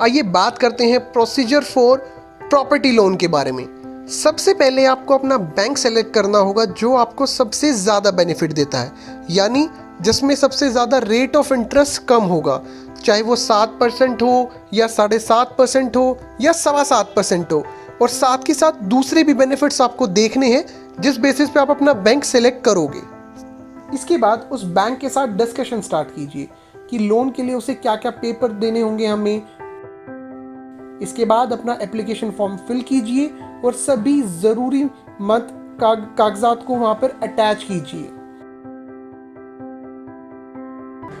आइए बात करते हैं प्रोसीजर फॉर प्रॉपर्टी लोन के बारे में। सबसे पहले आपको अपना बैंक सेलेक्ट करना होगा जो आपको सबसे ज़्यादा बेनिफिट देता है, यानी जिसमें सबसे ज़्यादा रेट ऑफ इंटरेस्ट कम होगा, चाहे वो 7% हो या 7.5% हो या 7.25% हो। और साथ के साथ दूसरे भी बेनिफिट्स आपको देखने हैं जिस बेसिस पे आप अपना बैंक सेलेक्ट करोगे। इसके बाद उस बैंक के साथ डिस्कशन स्टार्ट कीजिए कि लोन के लिए उसे क्या क्या पेपर देने होंगे हमें। इसके बाद अपना एप्लीकेशन फॉर्म फिल कीजिए और सभी ज़रूरी कागजात को वहां पर अटैच कीजिए।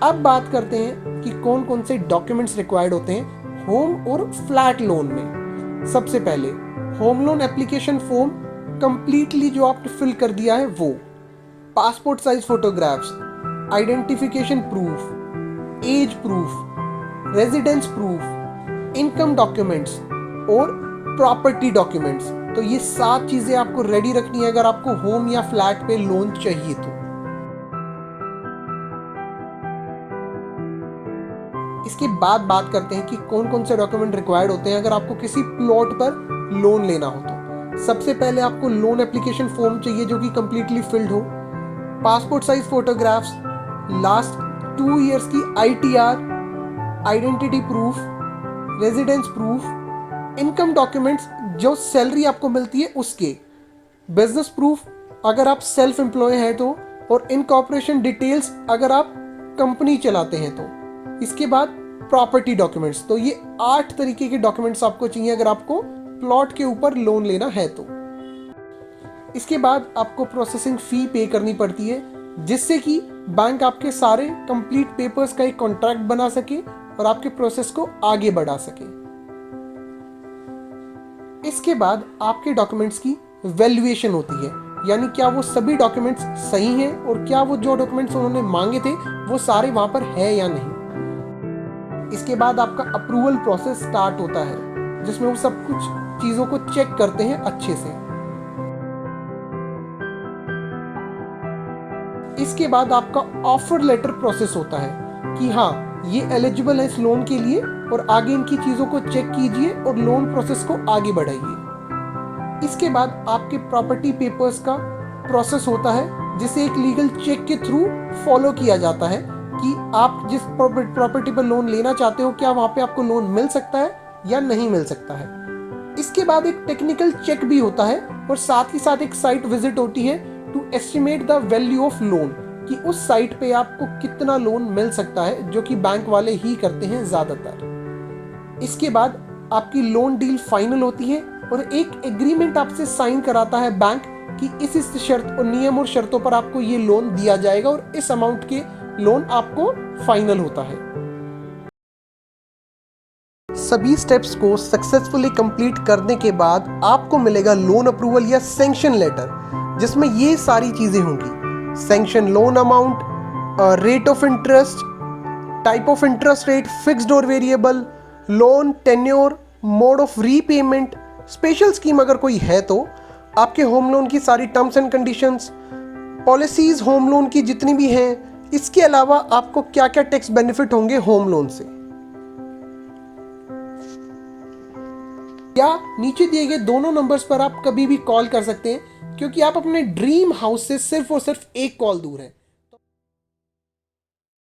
अब बात करते हैं कि कौन कौन से डॉक्यूमेंट्स रिक्वायर्ड होते हैं होम और फ्लैट लोन में। सबसे पहले home loan application form completely जो आपने फिल कर दिया है वो, passport size photographs, identification proof, age proof, residence proof, income documents और प्रॉपर्टी डॉक्यूमेंट्स। तो ये 7 चीजें आपको रेडी रखनी है अगर आपको होम या फ्लैट पे लोन चाहिए तो। इसके बाद बात करते हैं कि कौन कौन से डॉक्यूमेंट रिक्वायर्ड होते हैं अगर आपको किसी प्लॉट पर लोन लेना हो तो। सबसे पहले आपको लोन एप्लीकेशन फॉर्म चाहिए जो कि कंप्लीटली फिल्ड हो, passport size photographs, last 2 years की ITR, identity proof, residence proof, income documents जो सैलरी आपको मिलती है उसके, बिजनेस प्रूफ अगर आप सेल्फ एम्प्लॉय हैं तो, और इनकॉर्पोरेशन डिटेल्स अगर आप कंपनी चलाते हैं तो। इसके बाद प्रॉपर्टी डॉक्यूमेंट्स। तो ये 8 तरीके के डॉक्यूमेंट्स आपको चाहिए अगर आपको प्लॉट के ऊपर लोन लेना है तो। इसके बाद आपको प्रोसेसिंग फी पे करनी पड़ती है जिससे कि बैंक आपके सारे कंप्लीट पेपर्स का एक कॉन्ट्रैक्ट बना सके और आपके प्रोसेस को आगे बढ़ा सके। इसके बाद आपके डॉक्यूमेंट्स की वैल्यूएशन होती है, यानी क्या वो सभी डॉक्यूमेंट्स सही हैं और क्या वो जो डॉक्यूमेंट्स उन्होंने मांगे थे वो सारे वहां पर है या नहीं। इसके बाद आपका अप्रूवल प्रोसेस स्टार्ट होता है जिसमें वो सब कुछ चीजों को चेक करते हैं अच्छे से। इसके बाद आपका ऑफर लेटर प्रोसेस होता है कि हाँ ये एलिजिबल है इस लोन के लिए और आगे इनकी चीजों को चेक कीजिए और लोन प्रोसेस को आगे बढ़ाइए। इसके बाद आपके प्रॉपर्टी पेपर्स का प्रोसेस होता है जिसे एक लीगल चेक के थ्रू फॉलो किया जाता है कि आप जिस प्रॉपर्टी पर लोन लेना चाहते हो क्या वहां पे आपको लोन मिल सकता है या नहीं मिल सकता है। इसके बाद एक टेक्निकल चेक भी होता है और साथ ही साथ एक साइट विजिट होती है to estimate the value of loan कि उस साइट पे आपको कितना लोन मिल सकता है, जो कि बैंक वाले ही करते हैं ज्यादातर। इसके बाद आपकी लोन डील फाइनल होती है और एक एग्रीमेंट आपसे साइन कराता है बैंक कि इस शर्त और नियम और शर्तों पर आपको ये लोन दिया जाएगा और इस अमाउंट के लोन आपको फाइनल होता है। सभी स्टेप्स को सक्सेसफुली कंप्लीट करने के बाद आपको मिलेगा लोन अप्रूवल या सैंक्शन लेटर जिसमें ये सारी चीजें होंगी: sanction loan amount, rate of interest, type of interest rate, fixed और variable, loan tenure, mode of repayment, special scheme अगर कोई है तो, आपके होम लोन की सारी terms and conditions, policies home loan की जितनी भी हैं, इसके अलावा आपको क्या क्या टैक्स बेनिफिट होंगे होम लोन से। या नीचे दिए गए दोनों नंबर्स पर आप कभी भी कॉल कर सकते हैं क्योंकि आप अपने ड्रीम हाउस से सिर्फ और सिर्फ एक कॉल दूर हैं।